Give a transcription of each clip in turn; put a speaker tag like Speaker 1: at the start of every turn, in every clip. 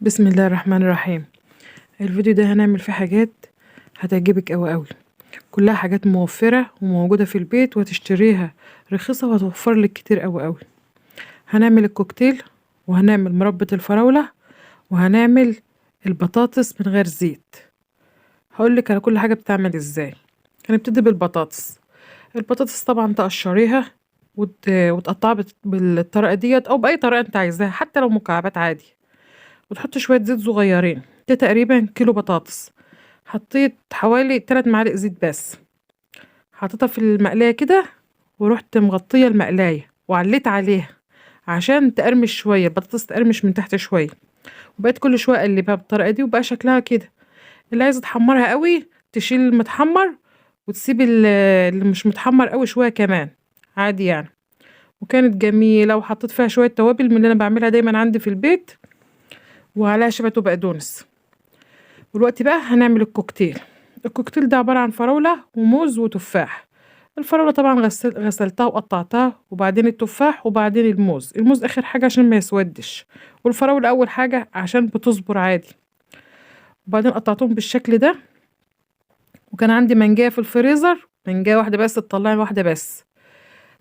Speaker 1: بسم الله الرحمن الرحيم. الفيديو ده هنعمل فيه حاجات هتعجبك قوي. كلها حاجات موفرة وموجودة في البيت وهتشتريها رخيصة وهتوفر لك كتير قوي. هنعمل الكوكتيل وهنعمل مربى الفراولة وهنعمل البطاطس من غير زيت. هقولك على كل حاجة بتعمل ازاي. هنبتدي بالبطاطس. البطاطس طبعا تقشريها وتقطعها بالطريقة ديت او بأي طريقة انت عايزاها، حتى لو مكعبات عادي، وتحط شوية زيت صغيرين. ده تقريبا كيلو بطاطس. حطيت حوالي 3 معالق زيت بس. حطيتها في المقلاية كده ورحت مغطية المقلاية وعليت عليها عشان تقرمش شوية، البطاطس تقرمش من تحت شوية، وبقيت كل شوية اقلبها بالطريقة دي وبقى شكلها كده. اللي عايزة تحمرها قوي تشيل المتحمر وتسيب اللي مش متحمر قوي شوية كمان، عادي يعني. وكانت جميلة، وحطيت فيها شوية توابل من اللي انا بعملها دايما عندي في البيت، وعليها شبت وبقدونس. دلوقتي بقى هنعمل الكوكتيل. الكوكتيل ده عبارة عن فراولة وموز وتفاح. الفراولة طبعا غسلتها وقطعتها، وبعدين التفاح، وبعدين الموز اخر حاجة عشان ما يسودش، والفراولة اول حاجة عشان بتصبر عادي. وبعدين قطعتهم بالشكل ده. وكان عندي منجاية في الفريزر، منجاية واحدة بس، تطلعي واحدة بس.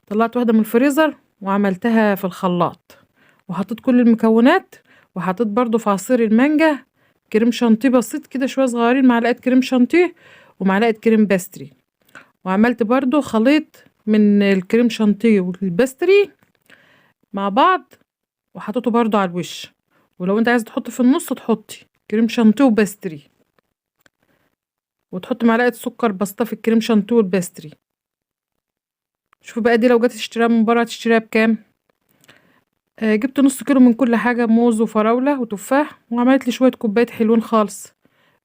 Speaker 1: طلعت واحدة من الفريزر وعملتها في الخلاط، وحطيت كل المكونات، وحطيت برضو في عصير المانجا كريم شانتيه بسيط كده، شوية صغيرين، معلقة كريم شانتيه ومعلقة كريم باستري. وعملت برضو خليط من الكريم شانتيه والباستري مع بعض وحطيته برضو على الوش. ولو انت عايزة تحطي في النص تحطي كريم شانتيه وباستري، وتحط معلقة سكر بسيطة في الكريم شانتيه والباستري. شوفي بقى دي لو جت تشتريها من بره هتشتريها بكام. جبت نص كيلو من كل حاجة، موز وفراولة وتفاح، وعملت لي شوية كوبايات حلوين خالص.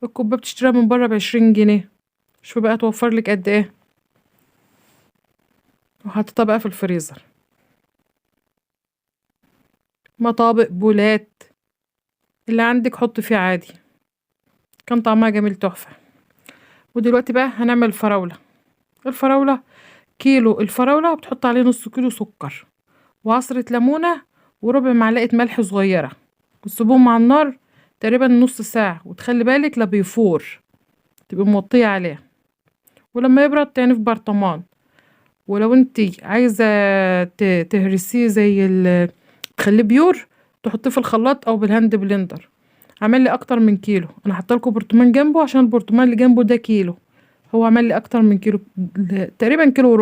Speaker 1: الكوباية بتشتريها من بره ب20 جنيه. شوفي بقى توفر لك قد ايه. وحطيتها بقى في الفريزر، مطابق، بولات، اللي عندك حط فيه عادي. كان طعمها جميل تحفة. ودلوقتي بقى هنعمل الفراولة. كيلو الفراولة بتحط عليه نص كيلو سكر وعصرة ليمونة وربع معلقة ملح صغيرة، وتسيبوهم على النار تقريبا نص ساعة، وتخلي بالك لا بيفور، تبقى موطية عليه. ولما يبرد تاني في برطمان. ولو انتي عايزة تهرسيه زي تخليه بيور، تحطيه في الخلاط او بالهاند بلندر. عمل لي اكتر من كيلو. انا حاطه لكم برطمان جنبه عشان البرطمان اللي جنبه ده كيلو، هو عمل لي اكتر من كيلو، تقريبا كيلو وربع.